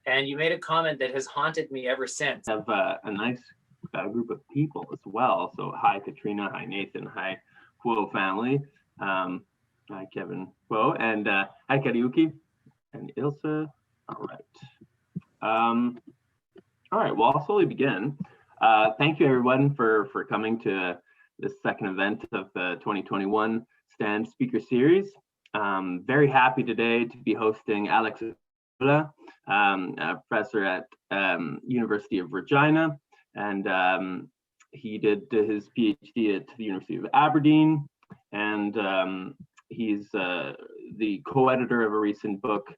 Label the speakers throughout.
Speaker 1: and you made a comment that has haunted me ever since.
Speaker 2: Have a nice group of people as well. So hi Katrina, hi Nathan, hi Quo family, hi Kevin Quo, and hi Kariuki and Ilse. All right, well, I'll slowly begin. Thank you everyone for coming to this second event of the 2021 STANDD Speaker Series. Very happy today to be hosting Alex Oehler, a professor at University of Regina, and he did his PhD at the University of Aberdeen, and he's the co-editor of a recent book,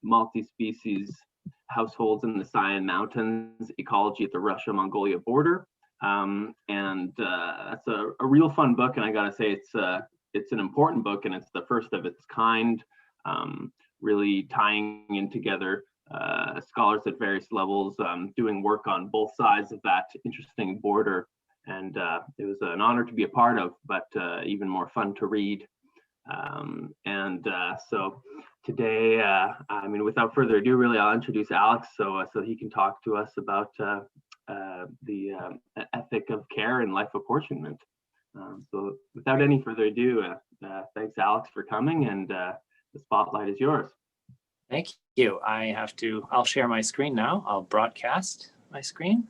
Speaker 2: Multi-Species Households in the Sayan Mountains, Ecology at the Russia-Mongolia Border. And that's a real fun book, and I gotta say it's an important book, and it's the first of its kind, really tying in together scholars at various levels doing work on both sides of that interesting border. And it was an honor to be a part of, but even more fun to read. So today, I mean, without further ado, really, I'll introduce Alex so he can talk to us about the ethic of care and life apportionment. So without any further ado, thanks, Alex, for coming, and the spotlight is yours.
Speaker 1: Thank you. I'll share my screen now. I'll broadcast my screen.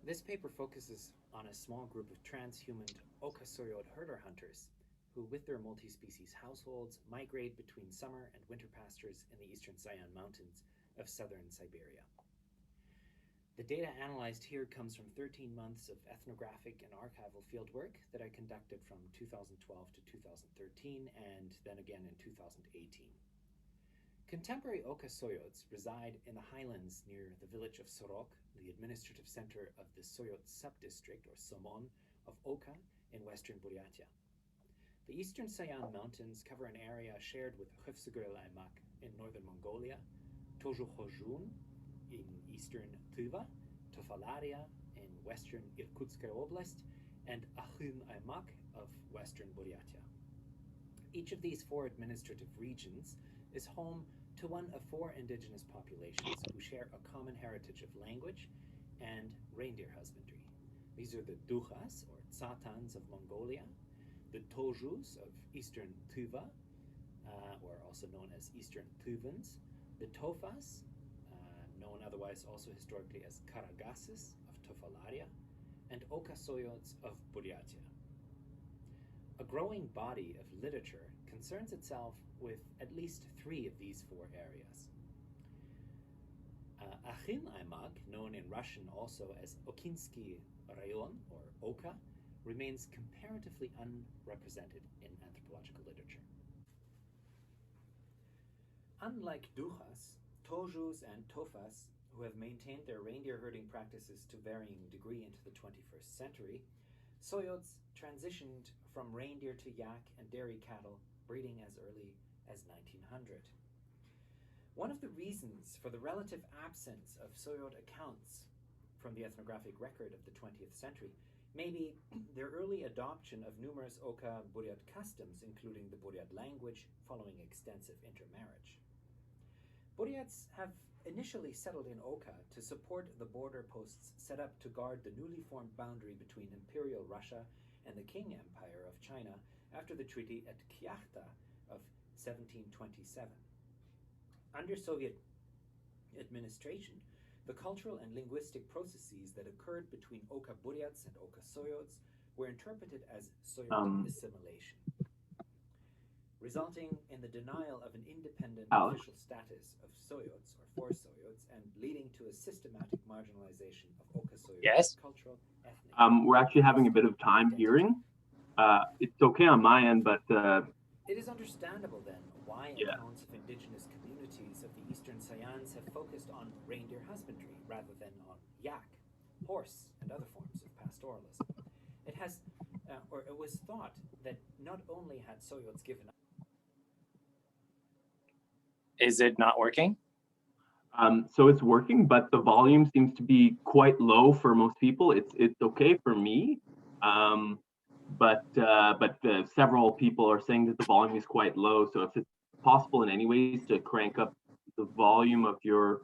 Speaker 1: This paper focuses on a small group of transhuman Oka Soyot herder hunters who, with their multi-species households, migrate between summer and winter pastures in the eastern Sayan mountains of southern Siberia. The data analyzed here comes from 13 months of ethnographic and archival fieldwork that I conducted from 2012 to 2013 and then again in 2018. Contemporary Oka Soyots reside in the highlands near the village of Sorok, the administrative center of the Soyot subdistrict, or Somon, of Oka in western Buryatia. The eastern Sayan mountains cover an area shared with Khövsugörlaimak in northern Mongolia, Tojukhojun in eastern Tuva, Tofalaria in western Irkutsk Oblast, and Akhum-Aimak of western Buryatia. Each of these four administrative regions is home to one of four indigenous populations who share a common heritage of language and reindeer husbandry. These are the Dukhas, or Tsatans of Mongolia, the Tojus of eastern Tuva, or also known as eastern Tuvans, the Tofas, known otherwise also historically as Karagasis of Tofalaria, and Oka Soyots of Buryatia. A growing body of literature concerns itself with at least three of these four areas. Akhim-Aimak, known in Russian also as Okinskii Raion, or Oka, remains comparatively unrepresented in anthropological literature. Unlike Dukhas, Tojus and Tofas, who have maintained their reindeer herding practices to varying degree into the 21st century, Soyots transitioned from reindeer to yak and dairy cattle, breeding as early as 1900. One of the reasons for the relative absence of Soyot accounts from the ethnographic record of the 20th century may be their early adoption of numerous Oka Buryat customs, including the Buryat language, following extensive intermarriage. Buryats have initially settled in Oka to support the border posts set up to guard the newly formed boundary between Imperial Russia and the Qing Empire of China after the treaty at Kyakhta of 1727. Under Soviet administration, the cultural and linguistic processes that occurred between Oka Buryats and Oka Soyots were interpreted as Soyot assimilation, resulting in the denial of an independent official status of Soyots or for Soyots and leading to a systematic marginalization of Oka Soyots' cultural, ethnic.
Speaker 2: We're actually having a bit of time hearing. It's okay on my end, but
Speaker 1: it is understandable then why accounts of indigenous communities of the eastern Sayans have focused on reindeer husbandry rather than on yak, horse, and other forms of pastoralism. It has, or it was thought that not only had Soyots given up.
Speaker 3: Is it not working?
Speaker 2: So it's working, but the volume seems to be quite low for most people. It's okay for me, but several people are saying that the volume is quite low. So if it's possible in any ways to crank up the volume of your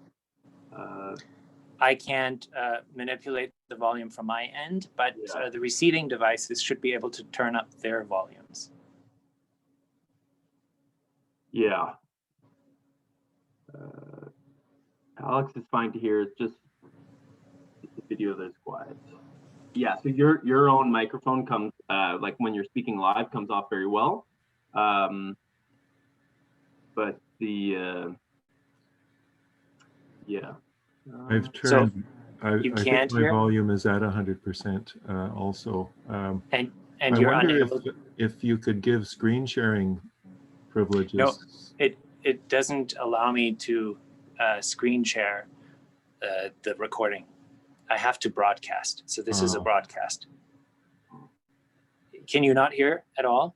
Speaker 3: I can't manipulate the volume from my end, but the receiving devices should be able to turn up their volumes.
Speaker 2: Yeah. Alex is fine to hear. It's just the video that's quiet. Yeah, so your own microphone comes like when you're speaking live comes off very well, but the yeah.
Speaker 4: I've turned.
Speaker 3: So
Speaker 4: I think my volume is at 100% also.
Speaker 3: And
Speaker 4: I
Speaker 3: you're
Speaker 4: wonder
Speaker 3: unable.
Speaker 4: if you could give screen sharing privileges.
Speaker 3: No, it doesn't allow me to screen share the recording. I have to broadcast. So this is a broadcast. Can you not hear at all?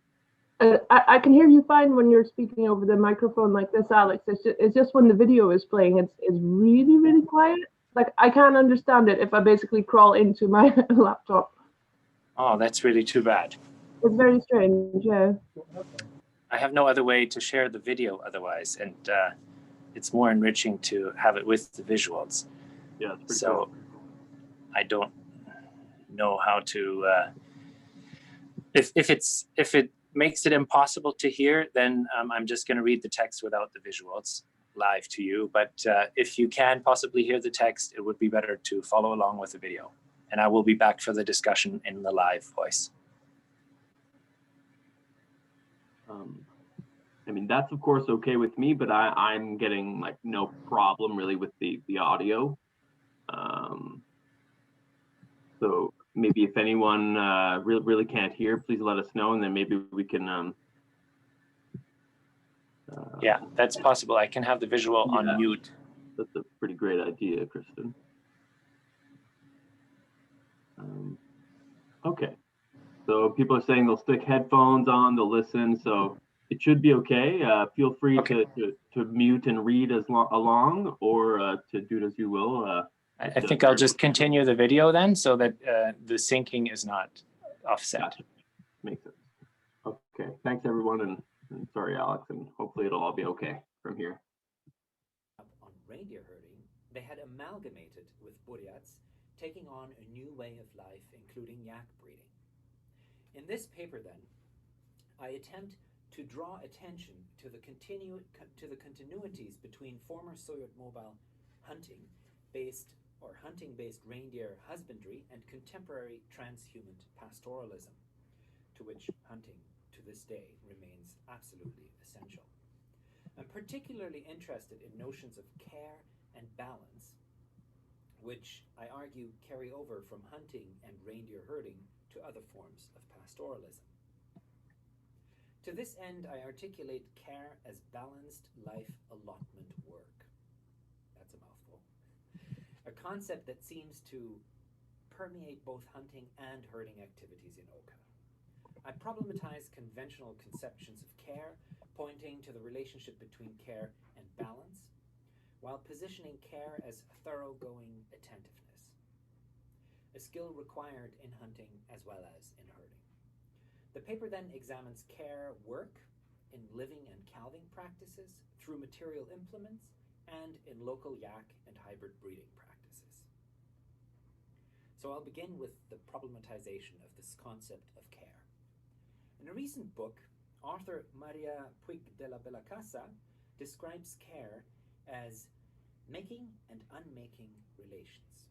Speaker 5: I can hear you fine when you're speaking over the microphone like this, Alex. It's just when the video is playing, it's really, really quiet. Like I can't understand it if I basically crawl into my laptop.
Speaker 3: Oh, that's really too bad.
Speaker 5: It's very strange, yeah.
Speaker 3: I have no other way to share the video otherwise, and it's more enriching to have it with the visuals.
Speaker 2: Yeah, it's pretty
Speaker 3: so
Speaker 2: cool.
Speaker 3: I don't know how to. If it makes it impossible to hear, then I'm just going to read the text without the visuals live to you. But if you can possibly hear the text, it would be better to follow along with the video. And I will be back for the discussion in the live voice.
Speaker 2: I mean, that's of course okay with me, but I'm getting like no problem really with the audio. So maybe if anyone really can't hear, please let us know, and then maybe we can.
Speaker 3: Yeah, that's possible. I can have the visual on mute.
Speaker 2: That's a pretty great idea, Kristen. Okay, so people are saying they'll stick headphones on, they'll listen, so it should be okay. Feel free to mute and read along, or to do it as you will.
Speaker 3: I think I'll just continue the video then, so that the syncing is not offset.
Speaker 2: Gotcha. Makes sense. Okay, thanks everyone, and sorry Alex, and hopefully it'll all be okay from here.
Speaker 1: On reindeer herding, they had amalgamated with Buryats, taking on a new way of life, including yak breeding. In this paper then, I attempt to draw attention to the continuities between former Soyot mobile hunting-based reindeer husbandry and contemporary transhuman pastoralism, to which hunting to this day remains absolutely essential. I'm particularly interested in notions of care and balance, which I argue carry over from hunting and reindeer herding to other forms of pastoralism. To this end, I articulate care as balanced life allotment work. That's a mouthful. A concept that seems to permeate both hunting and herding activities in Oka. I problematize conventional conceptions of care, pointing to the relationship between care and balance, while positioning care as thoroughgoing attentiveness, a skill required in hunting as well as in herding. The paper then examines care work in living and calving practices through material implements and in local yak and hybrid breeding practices. So I'll begin with the problematization of this concept of care. In a recent book, author Maria Puig de la Bellacasa describes care as making and unmaking relations.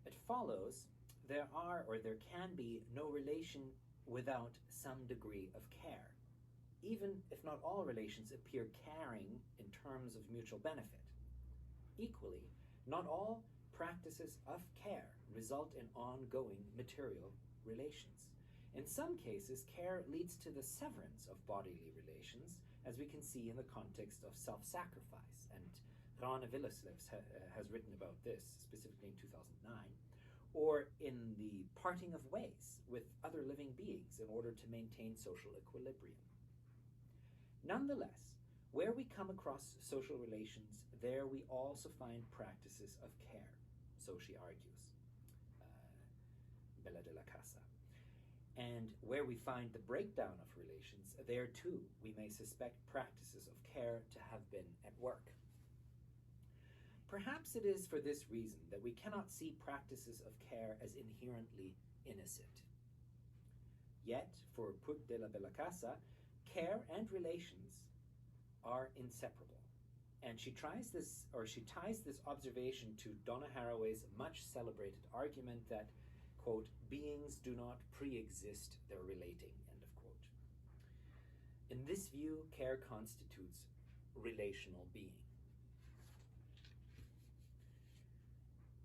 Speaker 1: It follows there are or there can be no relation without some degree of care, even if not all relations appear caring in terms of mutual benefit. Equally, not all practices of care result in ongoing material relations. In some cases, care leads to the severance of bodily relations, as we can see in the context of self-sacrifice, and Raion has written about this, specifically in 2009, or in the parting of ways with other living beings in order to maintain social equilibrium. Nonetheless, where we come across social relations, there we also find practices of care, so she argues, Bella de la Casa. And where we find the breakdown of relations, there too we may suspect practices of care to have been at work. Perhaps it is for this reason that we cannot see practices of care as inherently innocent. Yet, for Puig de la Bella Casa, care and relations are inseparable. And she ties this observation to Donna Haraway's much celebrated argument that, quote, beings do not pre-exist their relating, end of quote. In this view, care constitutes relational being.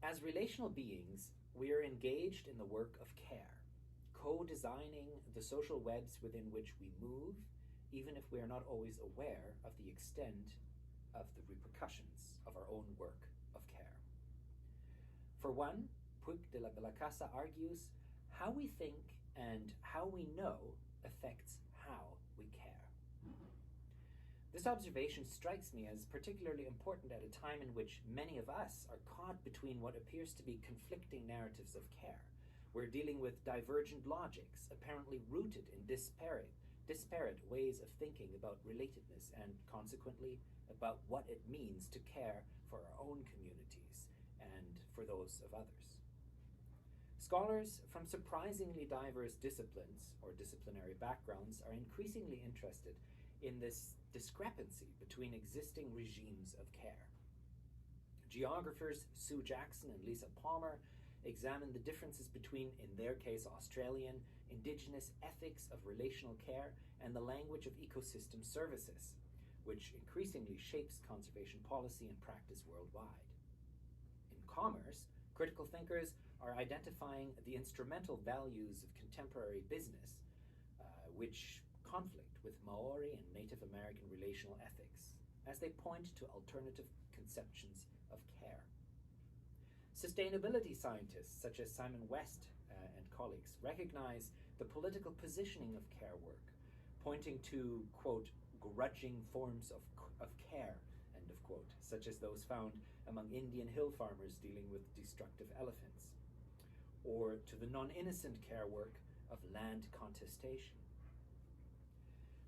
Speaker 1: As relational beings, we are engaged in the work of care, co-designing the social webs within which we move, even if we are not always aware of the extent of the repercussions of our own work of care. For one, Puig de la Bella Casa argues, how we think and how we know affects how we care. This observation strikes me as particularly important at a time in which many of us are caught between what appears to be conflicting narratives of care. We're dealing with divergent logics, apparently rooted in disparate ways of thinking about relatedness and consequently about what it means to care for our own communities and for those of others. Scholars from surprisingly diverse disciplines or disciplinary backgrounds are increasingly interested in this discrepancy between existing regimes of care. Geographers Sue Jackson and Lisa Palmer examine the differences between, in their case, Australian, Indigenous ethics of relational care and the language of ecosystem services, which increasingly shapes conservation policy and practice worldwide. In commerce, critical thinkers are identifying the instrumental values of contemporary business, which conflict with Maori and Native American relational ethics, as they point to alternative conceptions of care. Sustainability scientists such as Simon West and colleagues recognize the political positioning of care work, pointing to, quote, grudging forms of care, end of quote, such as those found among Indian hill farmers dealing with destructive elephants, or to the non-innocent care work of land contestation.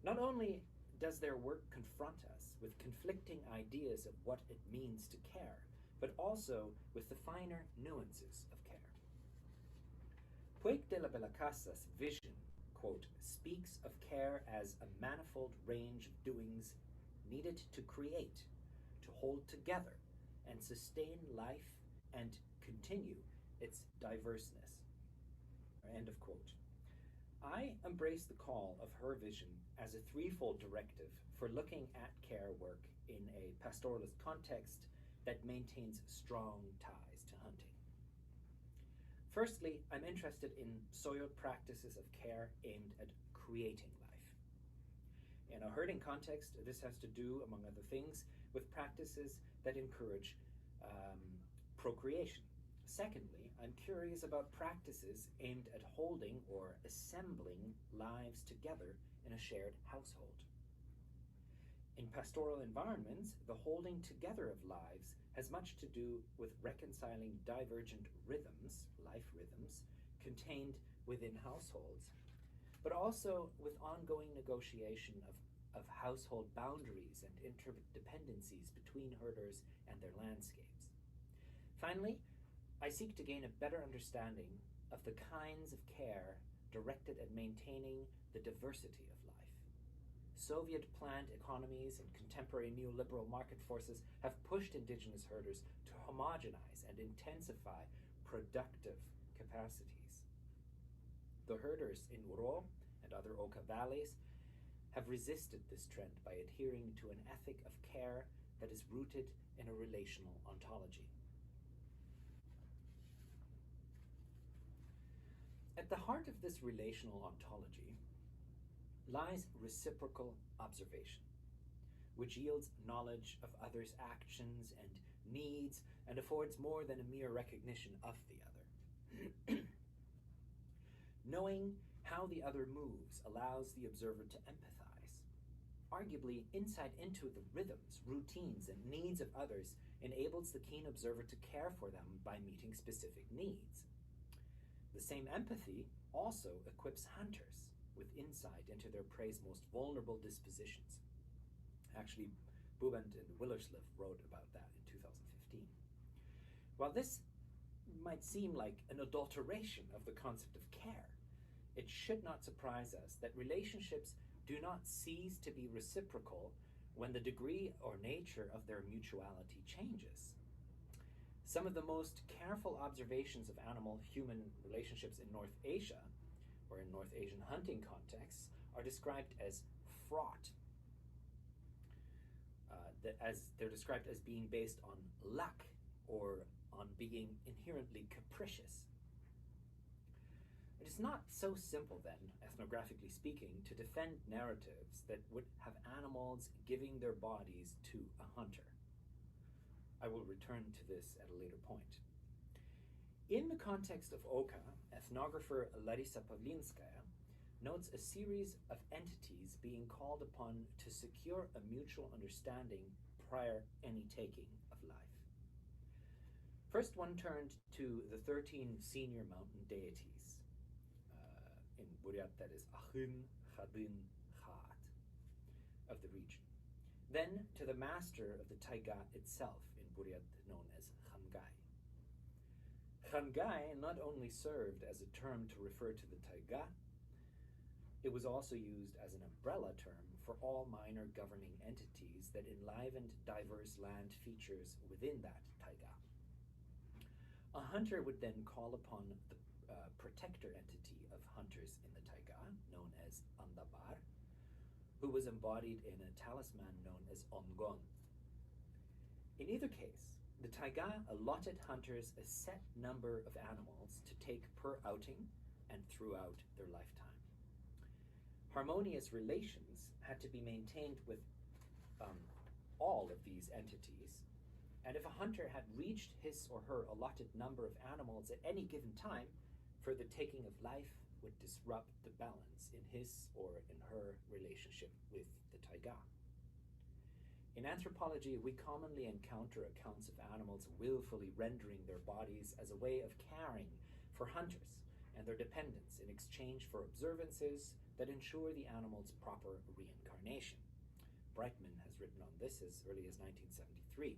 Speaker 1: Not only does their work confront us with conflicting ideas of what it means to care, but also with the finer nuances of care. Puig de la Bella Casa's vision, quote, speaks of care as a manifold range of doings needed to create, to hold together, and sustain life and continue its diverseness, end of quote. I embrace the call of her vision as a threefold directive for looking at care work in a pastoralist context that maintains strong ties to hunting. Firstly, I'm interested in Soyot practices of care aimed at creating life. In a herding context, this has to do, among other things, with practices that encourage procreation. Secondly, I'm curious about practices aimed at holding or assembling lives together in a shared household. In pastoral environments, the holding together of lives has much to do with reconciling divergent rhythms, life rhythms, contained within households, but also with ongoing negotiation of household boundaries and interdependencies between herders and their landscapes. Finally, I seek to gain a better understanding of the kinds of care directed at maintaining the diversity of life. Soviet planned economies and contemporary neoliberal market forces have pushed indigenous herders to homogenize and intensify productive capacities. The herders in Uro and other Oka valleys have resisted this trend by adhering to an ethic of care that is rooted in a relational ontology. At the heart of this relational ontology lies reciprocal observation, which yields knowledge of others' actions and needs and affords more than a mere recognition of the other. Knowing how the other moves allows the observer to empathize. Arguably, insight into the rhythms, routines, and needs of others enables the keen observer to care for them by meeting specific needs. The same empathy also equips hunters with insight into their prey's most vulnerable dispositions. Actually, Bubent and Willerslev wrote about that in 2015. While this might seem like an adulteration of the concept of care, it should not surprise us that relationships do not cease to be reciprocal when the degree or nature of their mutuality changes. Some of the most careful observations of animal-human relationships in North Asia, or in North Asian hunting contexts, are described as fraught. They're described as being based on luck or on being inherently capricious. It is not so simple then, ethnographically speaking, to defend narratives that would have animals giving their bodies to a hunter. I will return to this at a later point. In the context of Oka, ethnographer Larisa Pawlinskaya notes a series of entities being called upon to secure a mutual understanding prior any taking of life. First, one turned to the 13 senior mountain deities. In Buryat, that is Achin, Chadin, Khat of the region. Then to the master of the taiga itself, in Buryat known as Khangai. Khangai not only served as a term to refer to the taiga, it was also used as an umbrella term for all minor governing entities that enlivened diverse land features within that taiga. A hunter would then call upon the protector entity of hunters in the taiga, known as Andabar, who was embodied in a talisman known as Ongon. In either case, the taiga allotted hunters a set number of animals to take per outing and throughout their lifetime. Harmonious relations had to be maintained with all of these entities, and if a hunter had reached his or her allotted number of animals at any given time, further taking of life would disrupt the balance in his or in her relationship with the taiga. In anthropology, we commonly encounter accounts of animals willfully rendering their bodies as a way of caring for hunters and their dependents in exchange for observances that ensure the animal's proper reincarnation. Brightman has written on this as early as 1973.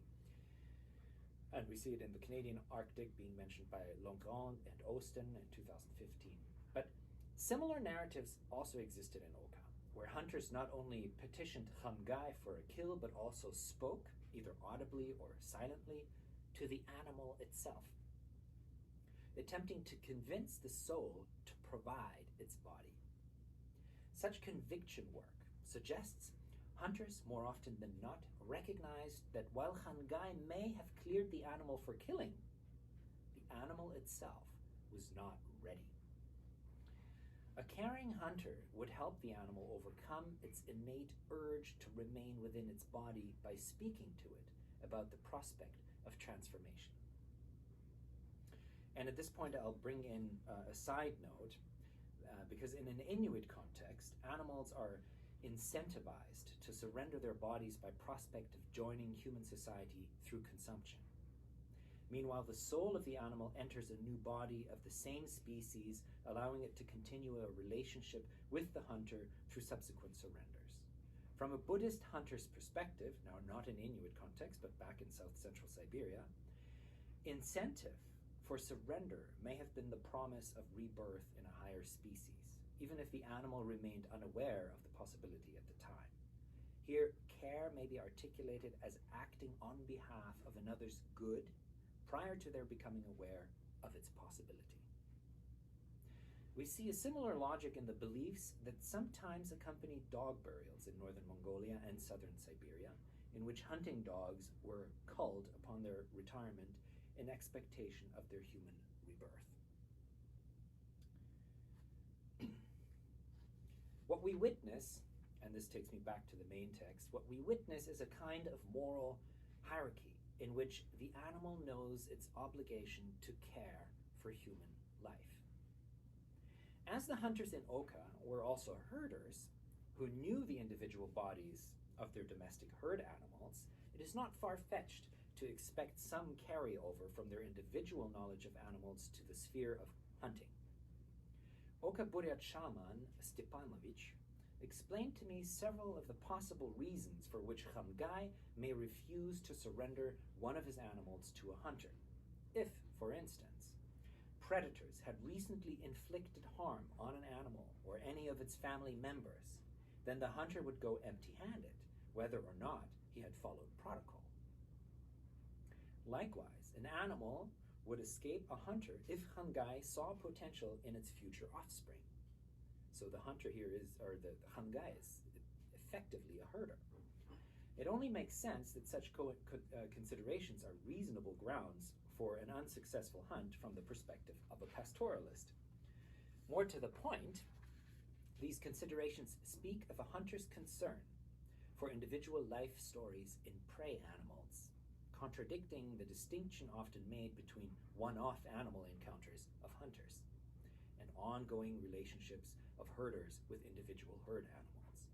Speaker 1: And we see it in the Canadian Arctic being mentioned by Longrand and Austin in 2015. But similar narratives also existed in Oka, where hunters not only petitioned Khangai for a kill, but also spoke, either audibly or silently, to the animal itself, attempting to convince the soul to provide its body. Such conviction work suggests hunters, more often than not, recognized that while Khangai may have cleared the animal for killing, the animal itself was not ready. A caring hunter would help the animal overcome its innate urge to remain within its body by speaking to it about the prospect of transformation. And at this point, I'll bring in a side note, because in an Inuit context, animals are incentivized to surrender their bodies by prospect of joining human society through consumption. Meanwhile, the soul of the animal enters a new body of the same species, allowing it to continue a relationship with the hunter through subsequent surrenders. From a Buddhist hunter's perspective, now not in Inuit context, but back in South Central Siberia, incentive for surrender may have been the promise of rebirth in a higher species, even if the animal remained unaware of the possibility at the time. Here, care may be articulated as acting on behalf of another's good prior to their becoming aware of its possibility. We see a similar logic in the beliefs that sometimes accompanied dog burials in northern Mongolia and southern Siberia, in which hunting dogs were culled upon their retirement in expectation of their human rebirth. What we witness, and this takes me back to the main text, what we witness is a kind of moral hierarchy in which the animal knows its obligation to care for human life. As the hunters in Oka were also herders who knew the individual bodies of their domestic herd animals, it is not far-fetched to expect some carryover from their individual knowledge of animals to the sphere of hunting. Oka Buryat shaman Stepanovich explained to me several of the possible reasons for which Khamgai may refuse to surrender one of his animals to a hunter. If, for instance, predators had recently inflicted harm on an animal or any of its family members, then the hunter would go empty-handed, whether or not he had followed protocol. Likewise, an animal would escape a hunter if Khamgai saw potential in its future offspring. So the hunter here is, or the Khamgai is effectively a herder. It only makes sense that such considerations are reasonable grounds for an unsuccessful hunt from the perspective of a pastoralist. More to the point, these considerations speak of a hunter's concern for individual life stories in prey animals, contradicting the distinction often made between one-off animal encounters of hunters and ongoing relationships of herders with individual herd animals.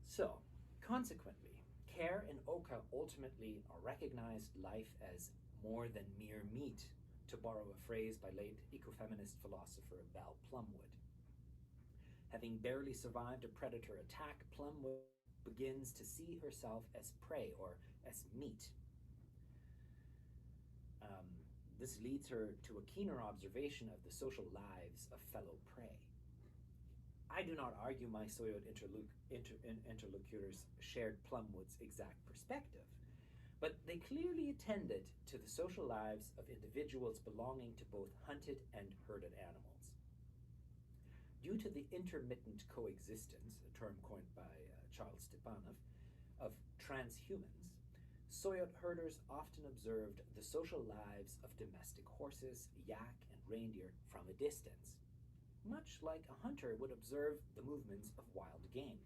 Speaker 1: So, consequently, Care and Oka ultimately recognized life as more than mere meat, to borrow a phrase by late ecofeminist philosopher Val Plumwood. Having barely survived a predator attack, Plumwood begins to see herself as prey or as meat. This leads her to a keener observation of the social lives of fellow prey. I do not argue my Soyot interlocutors shared Plumwood's exact perspective, but they clearly attended to the social lives of individuals belonging to both hunted and herded animals. Due to the intermittent coexistence, a term coined by Charles Stepanov, of transhumans, Soyot herders often observed the social lives of domestic horses, yak, and reindeer from a distance, much like a hunter would observe the movements of wild game.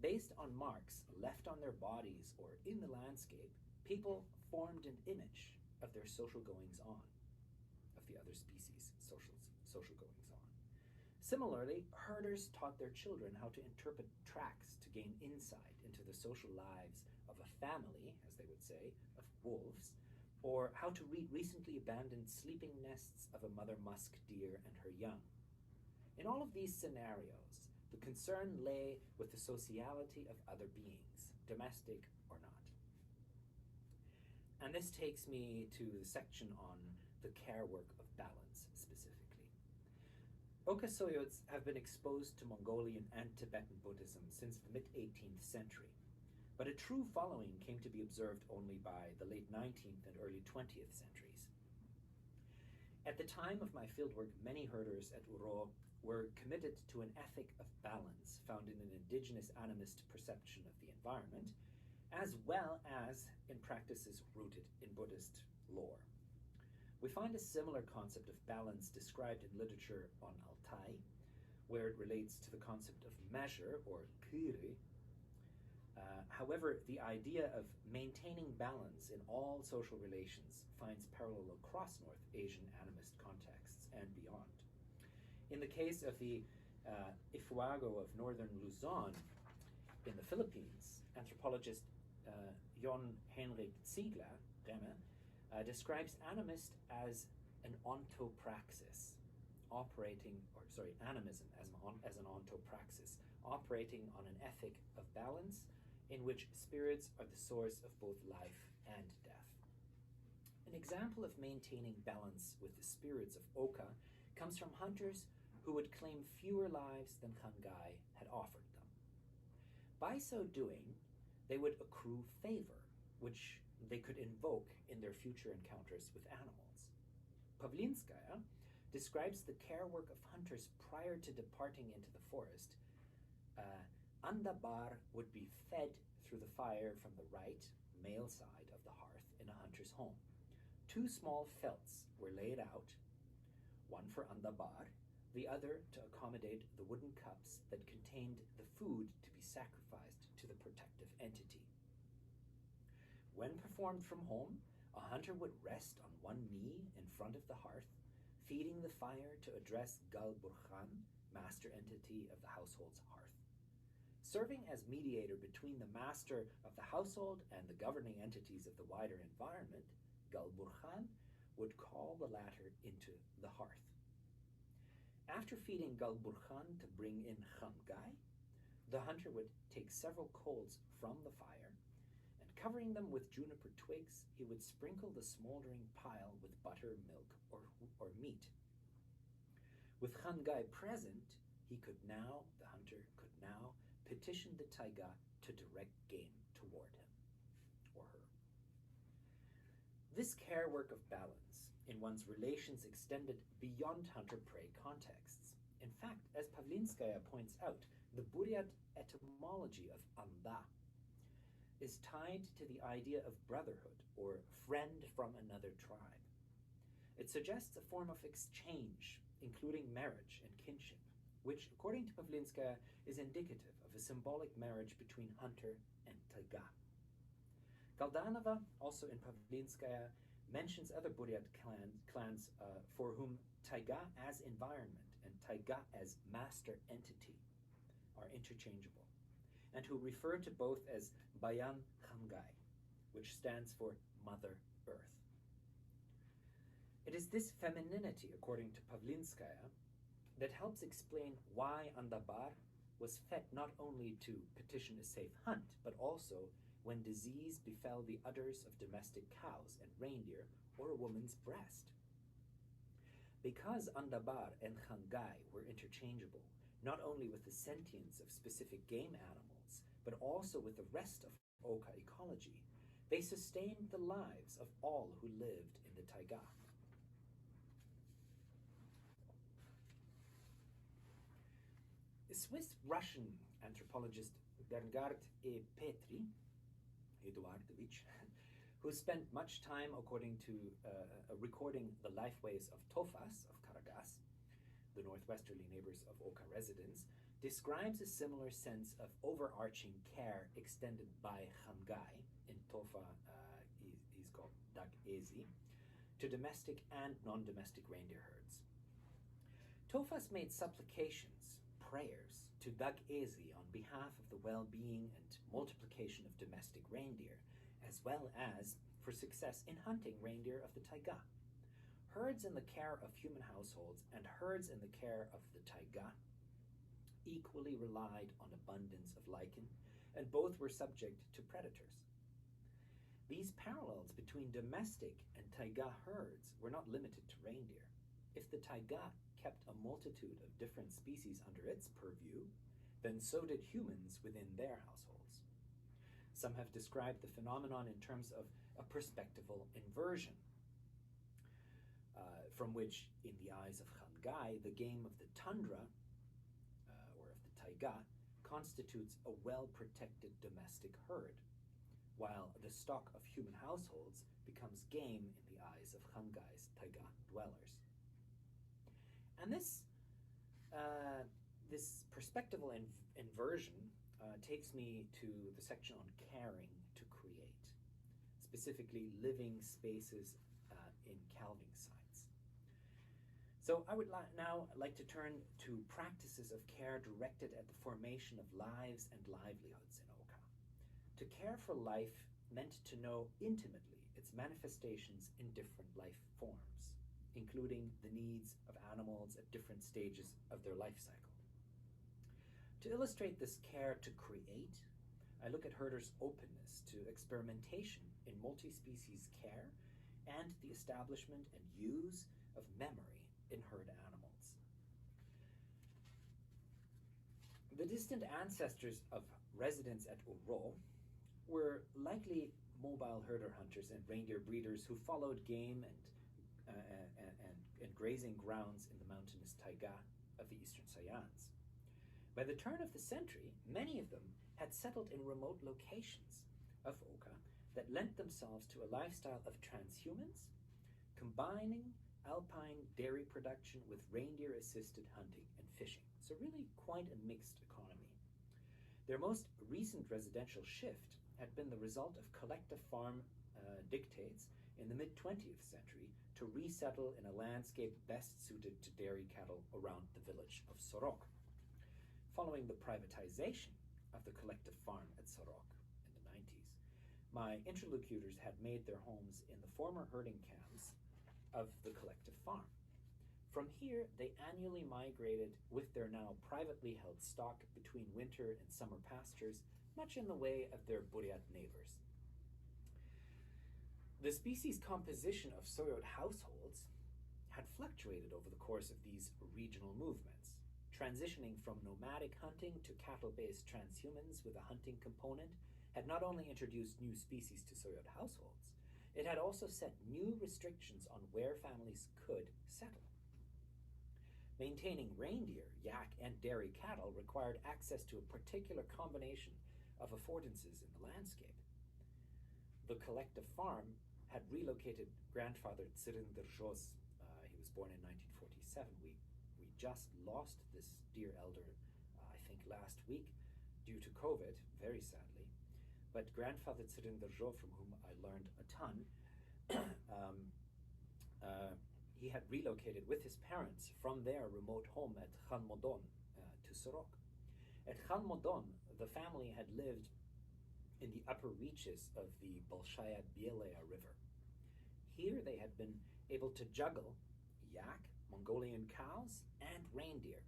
Speaker 1: Based on marks left on their bodies or in the landscape, people formed an image of their social goings-on, of the other species' social goings-on. Similarly, herders taught their children how to interpret tracks to gain insight into the social lives of a family, as they would say, of wolves, or how to read recently abandoned sleeping nests of a mother musk deer and her young. In all of these scenarios, the concern lay with the sociality of other beings, domestic or not. And this takes me to the section on the care work of balance, specifically. Oka Soyots have been exposed to Mongolian and Tibetan Buddhism since the mid-18th century, but a true following came to be observed only by the late 19th and early 20th centuries. At the time of my fieldwork, many herders at Uro were committed to an ethic of balance found in an indigenous animist perception of the environment, as well as in practices rooted in Buddhist lore. We find a similar concept of balance described in literature on Altai, where it relates to the concept of measure, or kiri. However, the idea of maintaining balance in all social relations finds parallel across North Asian animist contexts and beyond. In the case of the Ifuago of northern Luzon in the Philippines, anthropologist Jon Henrik Ziegler describes animist as an ontopraxis, animism as an ontopraxis, operating on an ethic of balance in which spirits are the source of both life and death. An example of maintaining balance with the spirits of Oka comes from hunters who would claim fewer lives than Khamgai had offered them. By so doing, they would accrue favor, which they could invoke in their future encounters with animals. Pavlinskaya describes the care work of hunters prior to departing into the forest. Andabar would be fed through the fire from the right, male side of the hearth in a hunter's home. 2 small felts were laid out, one for Andabar, the other to accommodate the wooden cups that contained the food to be sacrificed to the protective entity. When performed from home, A hunter would rest on one knee in front of the hearth, feeding the fire to address Gal Burhan, master entity of the household's hearth. Serving as mediator between the master of the household and the governing entities of the wider environment, Gal Burhan would call the latter into the hearth. After feeding Gal Burhan to bring in Khamgai, the hunter would take several coals from the fire, and covering them with juniper twigs, he would sprinkle the smoldering pile with butter, milk, or meat. With Khamgai present, the hunter could now petition the taiga to direct game toward him or her. This care work of balance in one's relations extended beyond hunter-prey contexts. In fact, as Pavlinskaya points out, the Buryat etymology of anda is tied to the idea of brotherhood or friend from another tribe. It suggests a form of exchange, including marriage and kinship, which, according to Pavlinskaya, is indicative of a symbolic marriage between hunter and taiga. Galdanova, also in Pavlinskaya, mentions other Buryat clans for whom taiga as environment and taiga as master entity are interchangeable, and who refer to both as Bayan Khamgai, which stands for Mother Earth. It is this femininity, according to Pavlinskaya, that helps explain why Andabar was fed not only to petition a safe hunt, but also when disease befell the udders of domestic cows and reindeer or a woman's breast. Because Andabar and Khamgai were interchangeable, not only with the sentience of specific game animals, but also with the rest of Oka ecology, they sustained the lives of all who lived in the taiga. The Swiss-Russian anthropologist Bernhard E. Petri, Eduardovich, who spent much time, according to recording the lifeways of Tofas of Karagas, the northwesterly neighbors of Oka residents, describes a similar sense of overarching care extended by Khamgai, in Tofa he's called Dag Ezi, to domestic and non-domestic reindeer herds. Tofas made supplications, prayers, to Dag Ezi on behalf of the well-being and multiplication of domestic reindeer, as well as for success in hunting reindeer of the taiga. Herds in the care of human households and herds in the care of the taiga equally relied on abundance of lichen, and both were subject to predators. These parallels between domestic and taiga herds were not limited to reindeer. If the taiga kept a multitude of different species under its purview, then so did humans within their households. Some have described the phenomenon in terms of a perspectival inversion, from which, in the eyes of Khamgai, the game of the tundra, or of the taiga, constitutes a well-protected domestic herd, while the stock of human households becomes game in the eyes of Khamgai's taiga dwellers. And this perspectival inversion takes me to the section on caring to create, specifically living spaces in calving sites. So I would now like to turn to practices of care directed at the formation of lives and livelihoods in Oka. To care for life meant to know intimately its manifestations in different life forms, including the needs of animals at different stages of their life cycle. To illustrate this care to create, I look at herders' openness to experimentation in multi-species care and the establishment and use of memory in herd animals. The distant ancestors of residents at Uro were likely mobile herder hunters and reindeer breeders who followed game and grazing grounds in the mountainous taiga of the eastern Soyots. By the turn of the century, many of them had settled in remote locations of Oka that lent themselves to a lifestyle of transhumance, combining alpine dairy production with reindeer-assisted hunting and fishing. So really quite a mixed economy. Their most recent residential shift had been the result of collective farm dictates in the mid-20th century to resettle in a landscape best suited to dairy cattle around the village of Sorok. Following the privatization of the collective farm at Sorok in the 90s, my interlocutors had made their homes in the former herding camps of the collective farm. From here, they annually migrated with their now privately held stock between winter and summer pastures, much in the way of their Buryat neighbors. The species composition of Soyot households had fluctuated over the course of these regional movements, transitioning from nomadic hunting to cattle-based transhumans with a hunting component had not only introduced new species to Soyot households, it had also set new restrictions on where families could settle. Maintaining reindeer, yak, and dairy cattle required access to a particular combination of affordances in the landscape. The collective farm had relocated grandfather Tsirinder Jos. He was born in 1947. We just lost this dear elder, I think last week, due to COVID, very sadly. But grandfather Tsirinder Jo, from whom I learned a ton, he had relocated with his parents from their remote home at Khanmodon to Sorok. At Khanmodon, the family had lived in the upper reaches of the Bolshaya Bielaya River. Here they had been able to juggle yak, Mongolian cows, and reindeer,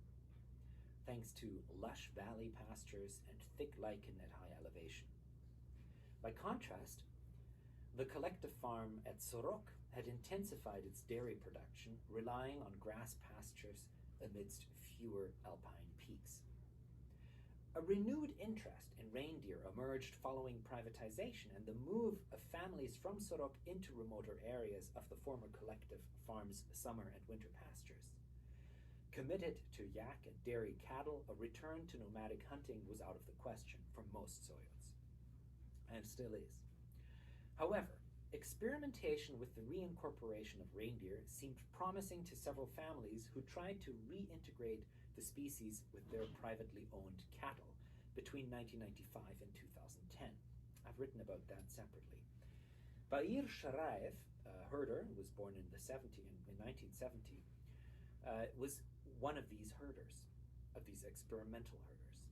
Speaker 1: thanks to lush valley pastures and thick lichen at high elevation. By contrast, the collective farm at Sorok had intensified its dairy production, relying on grass pastures amidst fewer alpine peaks. A renewed interest in reindeer emerged following privatization and the move of families from Sorok into remoter areas of the former collective farm's summer and winter pastures. Committed to yak and dairy cattle, a return to nomadic hunting was out of the question for most Soyots, and still is. However, experimentation with the reincorporation of reindeer seemed promising to several families who tried to reintegrate the species with their privately owned cattle between 1995 and 2010. I've written about that separately. Bair Sharaev, a herder who was born in 1970, was one of these herders, of these experimental herders.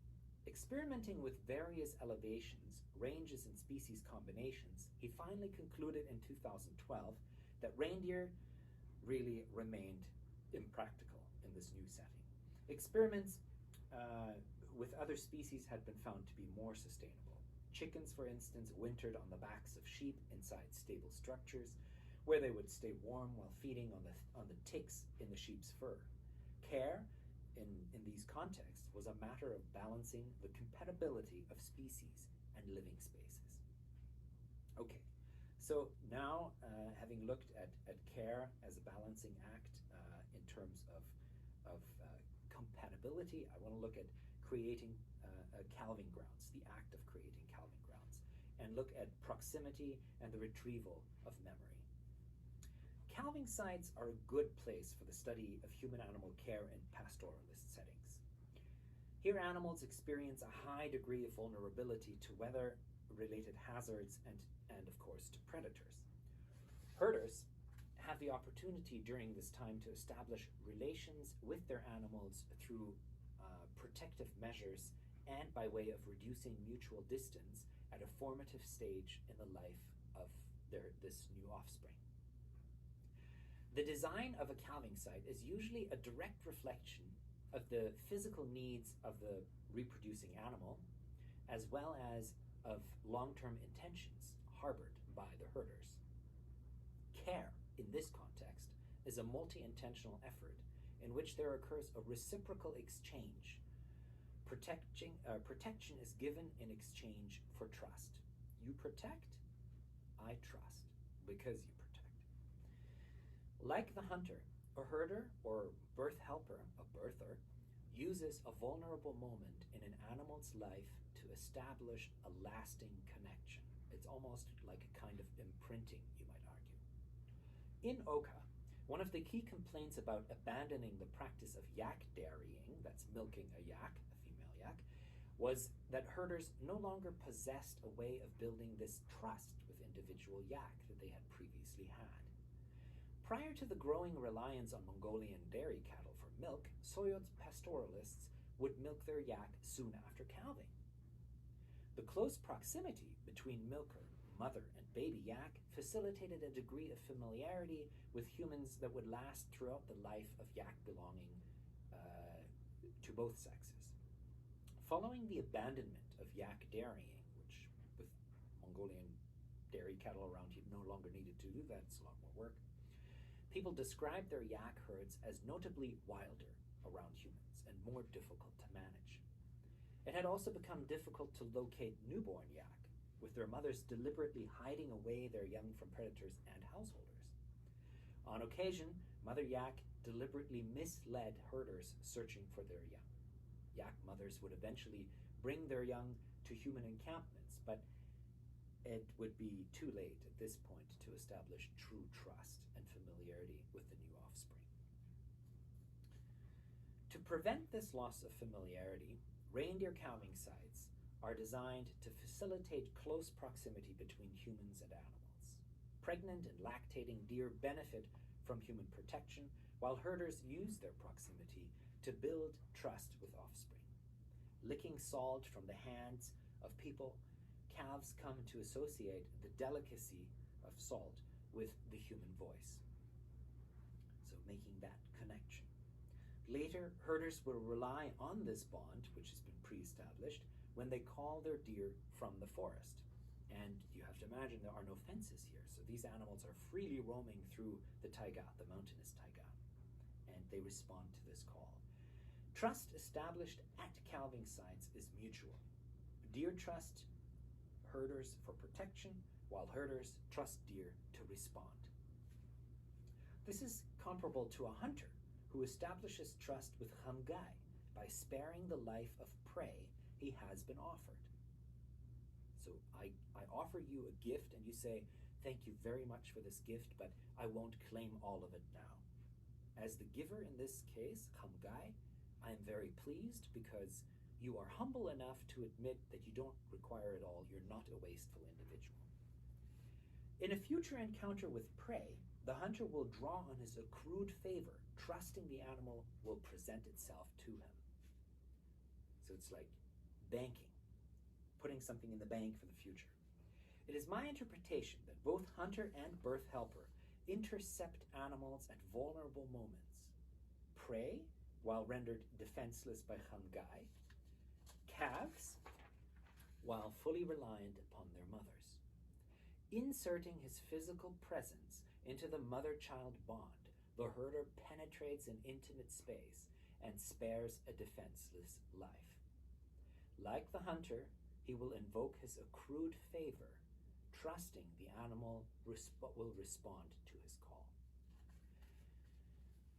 Speaker 1: Experimenting with various elevations, ranges, and species combinations, he finally concluded in 2012 that reindeer really remained impractical in this new setting. Experiments with other species had been found to be more sustainable. Chickens, for instance, wintered on the backs of sheep inside stable structures, where they would stay warm while feeding on the ticks in the sheep's fur. Care in these contexts was a matter of balancing the compatibility of species and living spaces. Okay, so now having looked at care as a balancing act in terms of compatibility, I want to look at creating calving grounds, the act of creating calving grounds, and look at proximity and the retrieval of memory. Calving sites are a good place for the study of human-animal care in pastoralist settings. Here, animals experience a high degree of vulnerability to weather-related hazards and of course, to predators. Herders have the opportunity during this time to establish relations with their animals through protective measures and by way of reducing mutual distance at a formative stage in the life of this new offspring. The design of a calving site is usually a direct reflection of the physical needs of the reproducing animal, as well as of long-term intentions harbored by the herders. Care, in this context, is a multi-intentional effort in which there occurs a reciprocal exchange. Protection is given in exchange for trust. You protect, I trust, because you protect. Like the hunter, a herder or birth helper, a birther, uses a vulnerable moment in an animal's life to establish a lasting connection. It's almost like a kind of imprinting, you might argue. In Oka, one of the key complaints about abandoning the practice of yak dairying, that's milking a yak, a female yak, was that herders no longer possessed a way of building this trust with individual yak that they had previously had. Prior to the growing reliance on Mongolian dairy cattle for milk, Soyots pastoralists would milk their yak soon after calving. The close proximity between milker, mother, and baby yak facilitated a degree of familiarity with humans that would last throughout the life of yak belonging to both sexes. Following the abandonment of yak dairying, which with Mongolian dairy cattle around you no longer needed to do that, it's a lot more work, people described their yak herds as notably wilder around humans and more difficult to manage. It had also become difficult to locate newborn yak, with their mothers deliberately hiding away their young from predators and householders. On occasion, mother yak deliberately misled herders searching for their young. Yak mothers would eventually bring their young to human encampments, but it would be too late at this point to establish true trust and familiarity with the new offspring. To prevent this loss of familiarity, reindeer calving sites are designed to facilitate close proximity between humans and animals. Pregnant and lactating deer benefit from human protection, while herders use their proximity to build trust with offspring. Licking salt from the hands of people, calves come to associate the delicacy of salt with the human voice, so making that connection. Later, herders will rely on this bond, which has been pre-established, when they call their deer from the forest. And you have to imagine there are no fences here, so these animals are freely roaming through the taiga, the mountainous taiga, and they respond to this call. Trust established at calving sites is mutual. Deer trust herders for protection, while herders trust deer to respond. This is comparable to a hunter who establishes trust with Khamgai by sparing the life of prey he has been offered. So I offer you a gift and you say, thank you very much for this gift, but I won't claim all of it now. As the giver in this case, Khamgai, I am very pleased because you are humble enough to admit that you don't require it all. You're not a wasteful individual. In a future encounter with prey, the hunter will draw on his accrued favor, trusting the animal will present itself to him. So it's like banking, putting something in the bank for the future. It is my interpretation that both hunter and birth helper intercept animals at vulnerable moments. Prey, while rendered defenseless by Khamgai, calves, while fully reliant upon their mothers. Inserting his physical presence into the mother-child bond, the herder penetrates an intimate space and spares a defenseless life. Like the hunter, he will invoke his accrued favor, trusting the animal will respond to his call.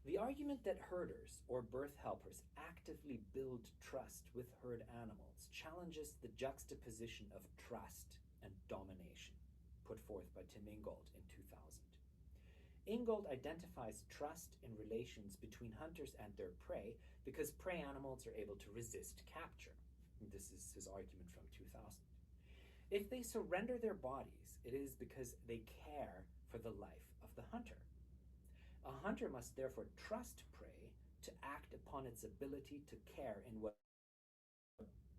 Speaker 1: The argument that herders or birth helpers actively build trust with herd animals challenges the juxtaposition of trust and domination put forth by Tim Ingold in 2000. Ingold identifies trust in relations between hunters and their prey because prey animals are able to resist capture. This is his argument from 2000. If they surrender their bodies, it is because they care for the life of the hunter. A hunter must therefore trust prey to act upon its ability to care in what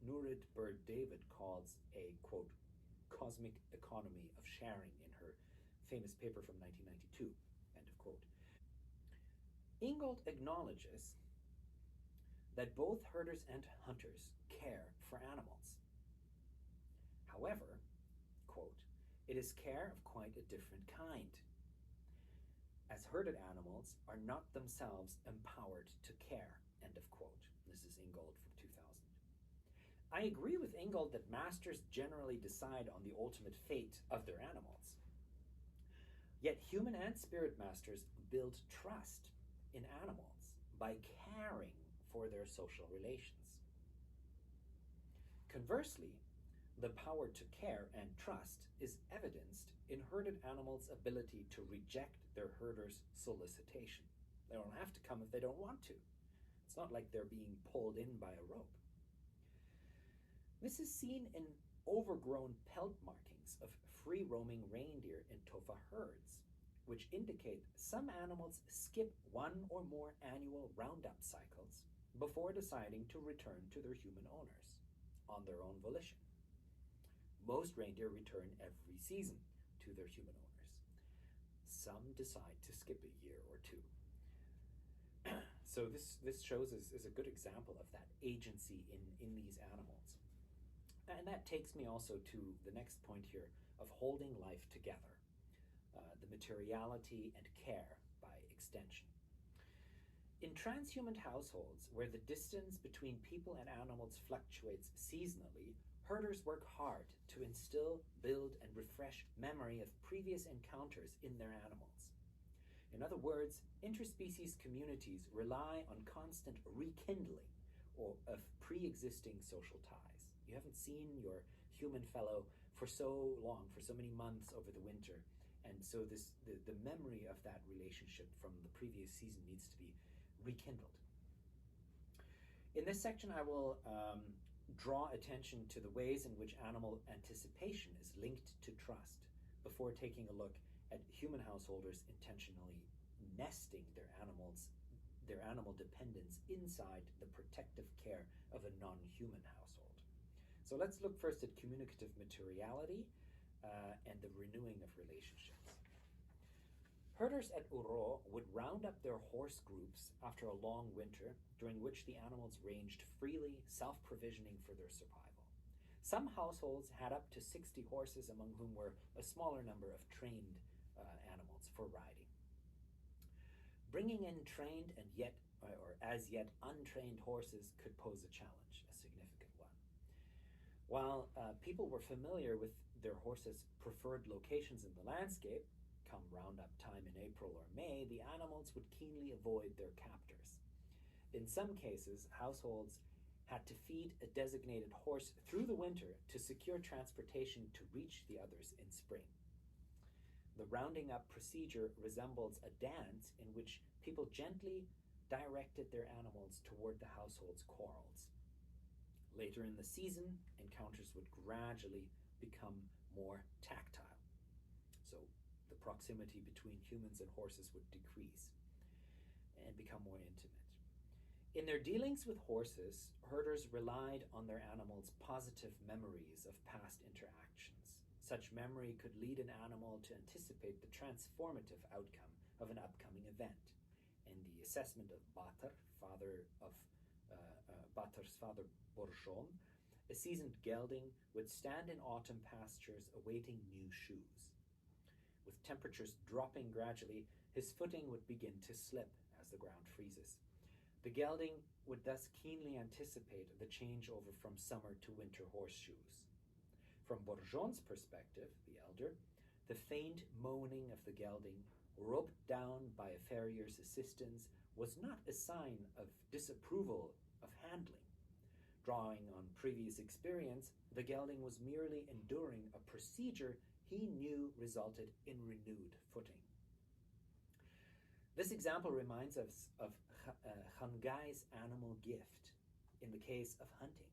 Speaker 1: Nurit Bird-David calls a, quote, cosmic economy of sharing in her famous paper from 1992, end of quote. Ingold acknowledges that both herders and hunters care for animals. However, quote, it is care of quite a different kind, as herded animals are not themselves empowered to care, end of quote. This is Ingold from 2000. I agree with Ingold that masters generally decide on the ultimate fate of their animals. Yet human and spirit masters build trust in animals by caring for their social relations. Conversely, the power to care and trust is evidenced in herded animals' ability to reject their herder's solicitation. They don't have to come if they don't want to. It's not like they're being pulled in by a rope. This is seen in overgrown pelt markings of free-roaming reindeer in tofa herds, which indicate some animals skip one or more annual roundup cycles before deciding to return to their human owners on their own volition. Most reindeer return every season to their human owners. Some decide to skip a year or two. So this shows us is a good example of that agency in these animals. And that takes me also to the next point here of holding life together, the materiality and care by extension. In transhuman households, where the distance between people and animals fluctuates seasonally, herders work hard to instill, build, and refresh memory of previous encounters in their animals. In other words, interspecies communities rely on constant rekindling of pre-existing social ties. You haven't seen your human fellow for so long, for so many months over the winter, and so the memory of that relationship from the previous season needs to be rekindled. In this section, I will draw attention to the ways in which animal anticipation is linked to trust before taking a look at human householders intentionally nesting their animal dependence inside the protective care of a non-human household. So let's look first at communicative materiality and the renewing of relationships. Herders at Uro would round up their horse groups after a long winter, during which the animals ranged freely, self-provisioning for their survival. Some households had up to 60 horses, among whom were a smaller number of trained animals for riding. Bringing in trained and as yet untrained horses could pose a challenge, a significant one. While people were familiar with their horses' preferred locations in the landscape, come roundup time in April or May, the animals would keenly avoid their captors. In some cases, households had to feed a designated horse through the winter to secure transportation to reach the others in spring. The rounding up procedure resembles a dance in which people gently directed their animals toward the household's quarrels. Later in the season, encounters would gradually become more tactile. So the proximity between humans and horses would decrease and become more intimate. In their dealings with horses, herders relied on their animals' positive memories of past interactions. Such memory could lead an animal to anticipate the transformative outcome of an upcoming event. In the assessment of Batar, Batar's father Borjon, a seasoned gelding would stand in autumn pastures awaiting new shoes. With temperatures dropping gradually, his footing would begin to slip as the ground freezes. The gelding would thus keenly anticipate the changeover from summer to winter horseshoes. From Borjon's perspective, the elder, the faint moaning of the gelding, roped down by a farrier's assistance, was not a sign of disapproval of handling. Drawing on previous experience, the gelding was merely enduring a procedure he knew resulted in renewed footing. This example reminds us of Khangai's animal gift in the case of hunting.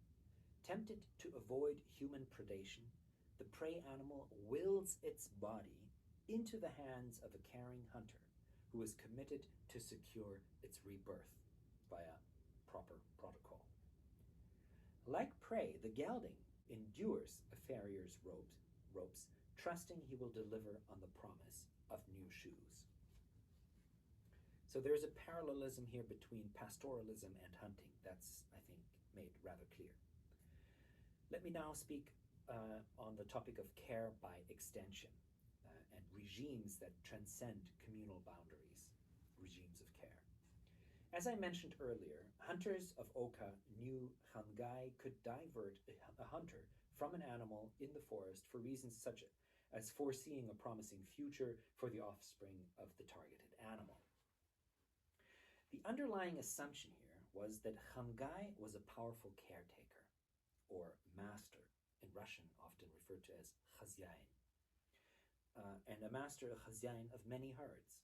Speaker 1: Tempted to avoid human predation, the prey animal wills its body into the hands of a caring hunter who is committed to secure its rebirth via proper protocol. Like prey, the gelding endures a farrier's ropes, trusting he will deliver on the promise of new shoes. So there's a parallelism here between pastoralism and hunting. That's, I think, made rather clear. Let me now speak on the topic of care by extension and regimes that transcend communal boundaries, regimes of care. As I mentioned earlier, hunters of Oka knew Khangai could divert a hunter from an animal in the forest for reasons such as foreseeing a promising future for the offspring of the targeted animal. The underlying assumption here was that Khangai was a powerful caretaker, or master, in Russian often referred to as khazyain, and a master, a khazyain, of many herds.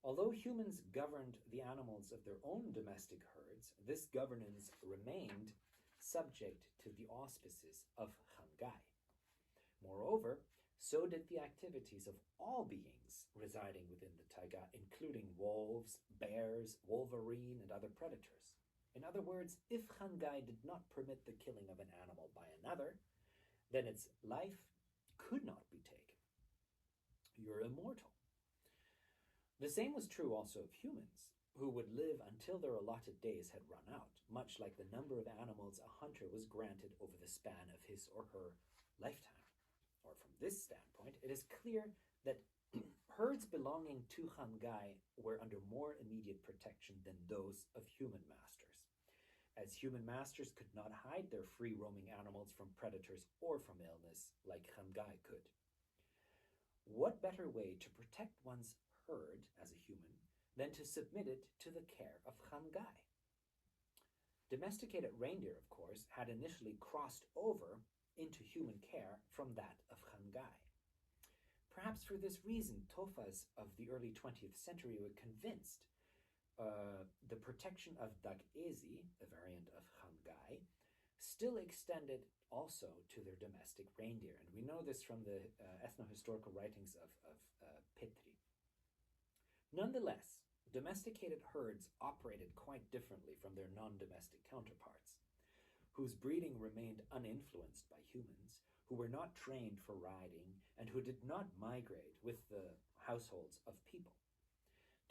Speaker 1: Although humans governed the animals of their own domestic herds, this governance remained subject to the auspices of Khangai. Moreover, so did the activities of all beings residing within the taiga, including wolves, bears, wolverine, and other predators. In other words, if Khangai did not permit the killing of an animal by another, then its life could not be taken. You're immortal. The same was true also of humans, who would live until their allotted days had run out, much like the number of animals a hunter was granted over the span of his or her lifetime. Or from this standpoint, it is clear that herds belonging to Khangai were under more immediate protection than those of human masters, as human masters could not hide their free-roaming animals from predators or from illness like Khangai could. What better way to protect one's herd as a human than to submit it to the care of Khangai? Domesticated reindeer, of course, had initially crossed over into human care from that of Khangai. Perhaps for this reason, Tofas of the early 20th century were convinced the protection of Dagezi, a variant of Khangai, still extended also to their domestic reindeer. And we know this from the ethnohistorical writings of Petri. Nonetheless, domesticated herds operated quite differently from their non-domestic counterparts, whose breeding remained uninfluenced by humans, who were not trained for riding, and who did not migrate with the households of people.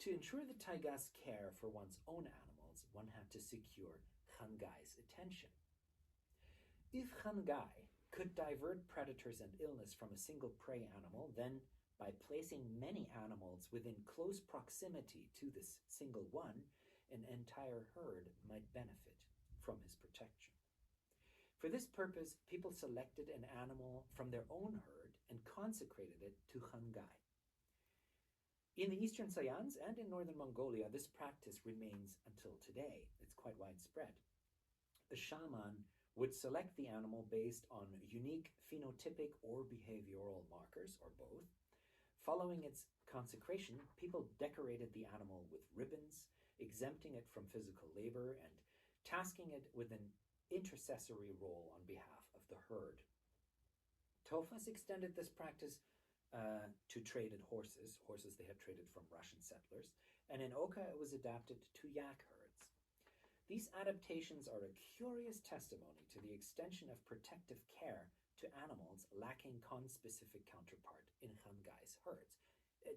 Speaker 1: To ensure the taiga's care for one's own animals, one had to secure Khangai's attention. If Khangai could divert predators and illness from a single prey animal, then by placing many animals within close proximity to this single one, an entire herd might benefit from his protection. For this purpose, people selected an animal from their own herd and consecrated it to Khangai. In the eastern Sayans and in northern Mongolia, this practice remains until today. It's quite widespread. The shaman would select the animal based on unique phenotypic or behavioral markers, or both. Following its consecration, people decorated the animal with ribbons, exempting it from physical labor and tasking it with an intercessory role on behalf of the herd. Tofas extended this practice to traded horses they had traded from Russian settlers, and in Oka it was adapted to yak herds. These adaptations are a curious testimony to the extension of protective care to animals lacking conspecific counterpart in Khangai's herds.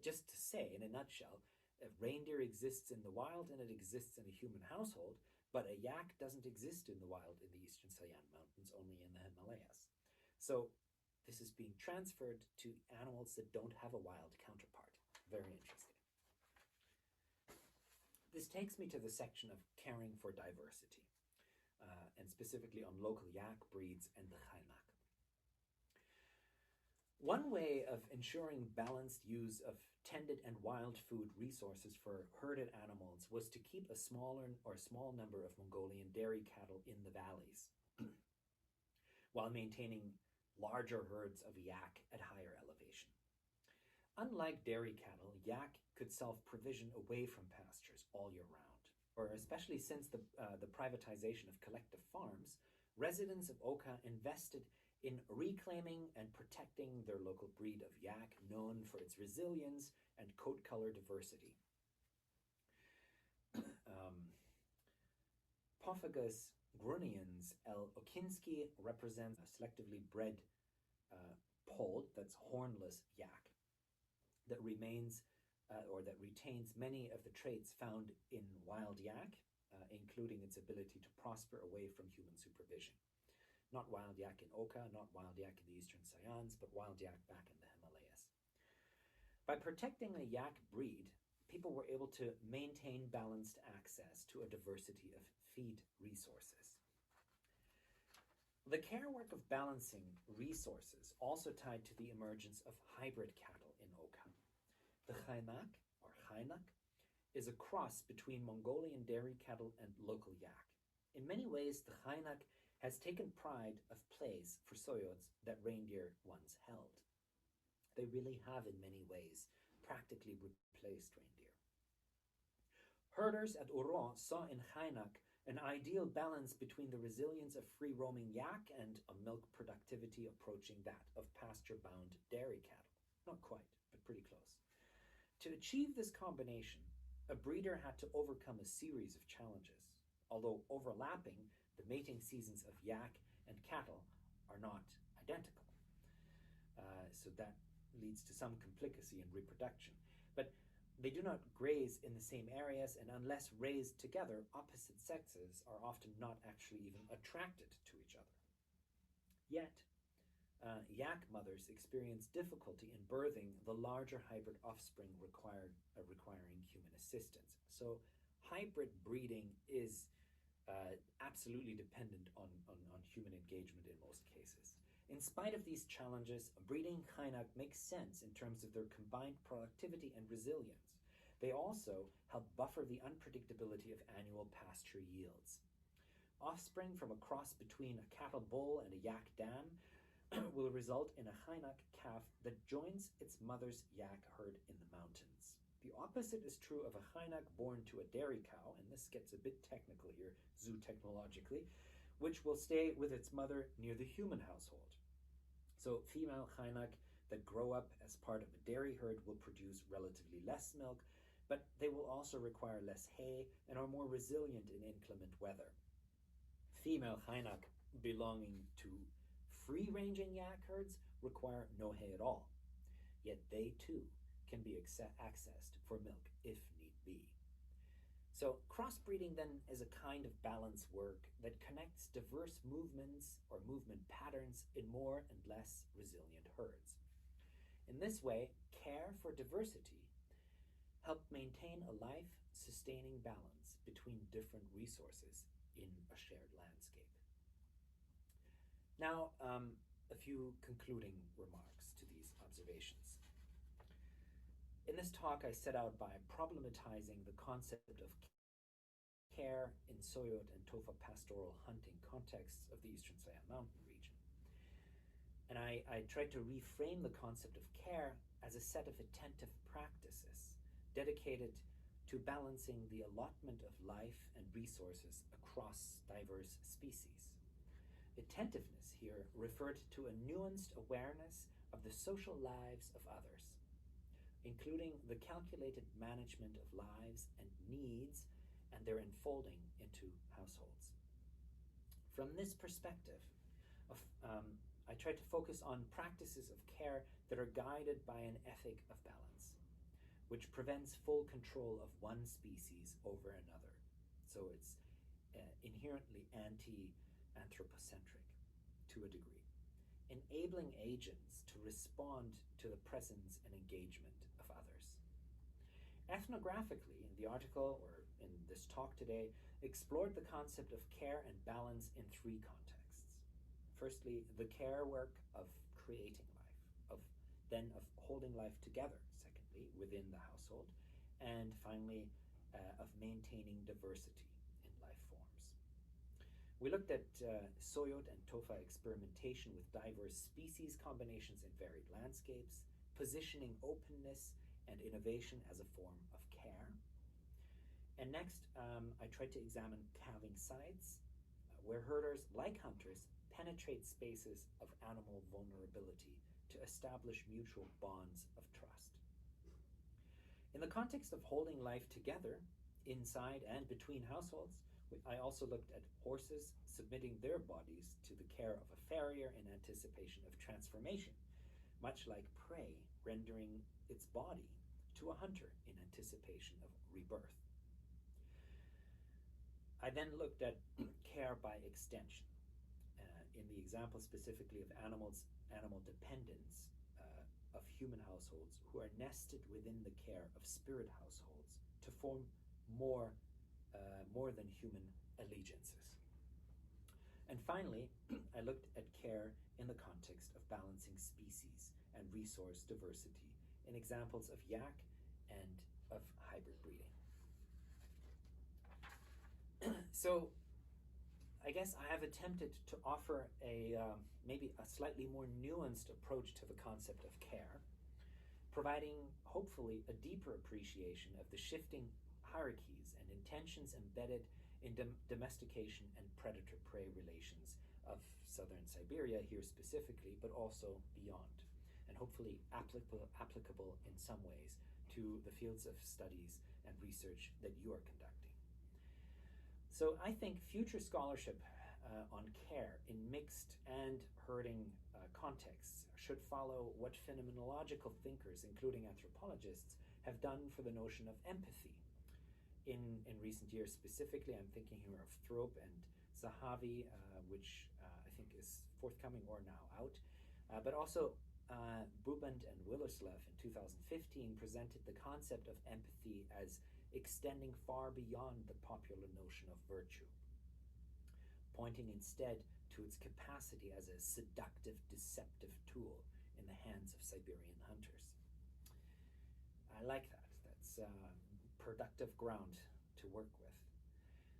Speaker 1: Just to say, in a nutshell, a reindeer exists in the wild and it exists in a human household, but a yak doesn't exist in the wild in the eastern Sayan Mountains, only in the Himalayas. So this is being transferred to animals that don't have a wild counterpart. Very interesting. This takes me to the section of caring for diversity, and specifically on local yak breeds and the Khainak. One way of ensuring balanced use of tended and wild food resources for herded animals was to keep a small number of Mongolian dairy cattle in the valleys, while maintaining larger herds of yak at higher elevation. Unlike dairy cattle, yak could self-provision away from pastures all year round, or especially since the privatization of collective farms, residents of Oka invested in reclaiming and protecting their local breed of yak, known for its resilience and coat color diversity. Pophagus gruniens L. Okinskii represents a selectively bred polled, that's hornless yak, that remains that retains many of the traits found in wild yak, including its ability to prosper away from human supervision. Not wild yak in Oka, not wild yak in the eastern Sayans, but wild yak back in the Himalayas. By protecting the yak breed, people were able to maintain balanced access to a diversity of feed resources. The care work of balancing resources also tied to the emergence of hybrid cattle in Oka. The Khainak, or Khainak, is a cross between Mongolian dairy cattle and local yak. In many ways, the Khainak has taken pride of place for Soyots that reindeer once held. They really have, in many ways, practically replaced reindeer. Herders at Oron saw in Khainak an ideal balance between the resilience of free-roaming yak and a milk productivity approaching that of pasture-bound dairy cattle. Not quite, but pretty close. To achieve this combination, a breeder had to overcome a series of challenges. Although overlapping, the mating seasons of yak and cattle are not identical. So that leads to some complicacy in reproduction. But they do not graze in the same areas, and unless raised together, opposite sexes are often not actually even attracted to each other. Yet, yak mothers experience difficulty in birthing the larger hybrid offspring requiring human assistance. So hybrid breeding is absolutely dependent on human engagement in most cases. In spite of these challenges, breeding Kainak makes sense in terms of their combined productivity and resilience. They also help buffer the unpredictability of annual pasture yields. Offspring from a cross between a cattle bull and a yak dam will result in a Kainak calf that joins its mother's yak herd in the mountains. The opposite is true of a Kainak born to a dairy cow, and this gets a bit technical here, zootechnologically, which will stay with its mother near the human household. So female Kainak that grow up as part of a dairy herd will produce relatively less milk, but they will also require less hay and are more resilient in inclement weather. Female Kainak belonging to free-ranging yak herds require no hay at all, yet they too can be accessed for milk if need be. So crossbreeding then is a kind of balance work that connects diverse movements or movement patterns in more and less resilient herds. In this way, care for diversity helped maintain a life-sustaining balance between different resources in a shared landscape. Now, a few concluding remarks to these observations. In this talk, I set out by problematizing the concept of care in Soyot and Tofa pastoral hunting contexts of the Eastern Sayan Mountain region. And I tried to reframe the concept of care as a set of attentive practices dedicated to balancing the allotment of life and resources across diverse species. Attentiveness here referred to a nuanced awareness of the social lives of others, including the calculated management of lives and needs and their enfolding into households. From this perspective, I tried to focus on practices of care that are guided by an ethic of balance, which prevents full control of one species over another. So it's inherently anti-anthropocentric to a degree, enabling agents to respond to the presence and engagement of others. Ethnographically, the article, or in this talk today, explored the concept of care and balance in three contexts. Firstly, the care work of creating life, then of holding life together, secondly, within the household, and finally, of maintaining diversity in life forms. We looked at Soyot and Tofa experimentation with diverse species combinations in varied landscapes, positioning openness and innovation as a form of care. And next, I tried to examine calving sites where herders, like hunters, penetrate spaces of animal vulnerability to establish mutual bonds of trust. In the context of holding life together, inside and between households, I also looked at horses submitting their bodies to the care of a farrier in anticipation of transformation, much like prey rendering its body to a hunter in anticipation of rebirth. I then looked at care by extension, in the example specifically of animal dependents of human households who are nested within the care of spirit households to form more than human allegiances. And finally, I looked at care in the context of balancing species and resource diversity in examples of yak and of hybrid breeding. So I guess I have attempted to offer maybe a slightly more nuanced approach to the concept of care, providing hopefully a deeper appreciation of the shifting hierarchies and intentions embedded in domestication and predator-prey relations of southern Siberia here specifically, but also beyond, and hopefully applicable in some ways to the fields of studies and research that you are conducting. So I think future scholarship on care in mixed and herding contexts should follow what phenomenological thinkers, including anthropologists, have done for the notion of empathy. In recent years specifically, I'm thinking here of Thrope and Zahavi, which I think is forthcoming or now out, but also Buband and Willerslev in 2015 presented the concept of empathy as extending far beyond the popular notion of virtue, pointing instead to its capacity as a seductive, deceptive tool in the hands of Siberian hunters. I like that. That's productive ground to work with.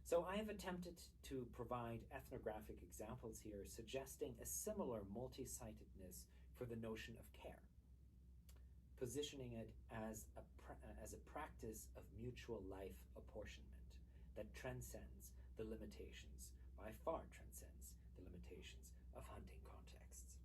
Speaker 1: So I have attempted to provide ethnographic examples here suggesting a similar multi-sidedness for the notion of care, positioning it as a practice of mutual life apportionment that transcends the limitations, by far transcends the limitations of hunting contexts.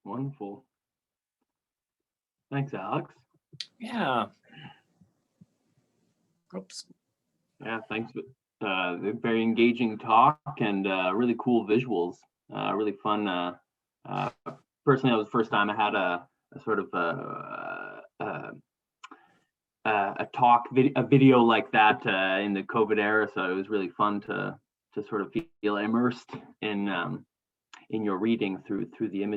Speaker 2: Wonderful. Thanks, Alex.
Speaker 3: Yeah. Oops.
Speaker 2: Yeah, thanks. Very engaging talk and really cool visuals. Really fun. Personally, that was the first time I had a sort of a talk, a video like that in the COVID era. So it was really fun to sort of feel immersed in your reading through the image.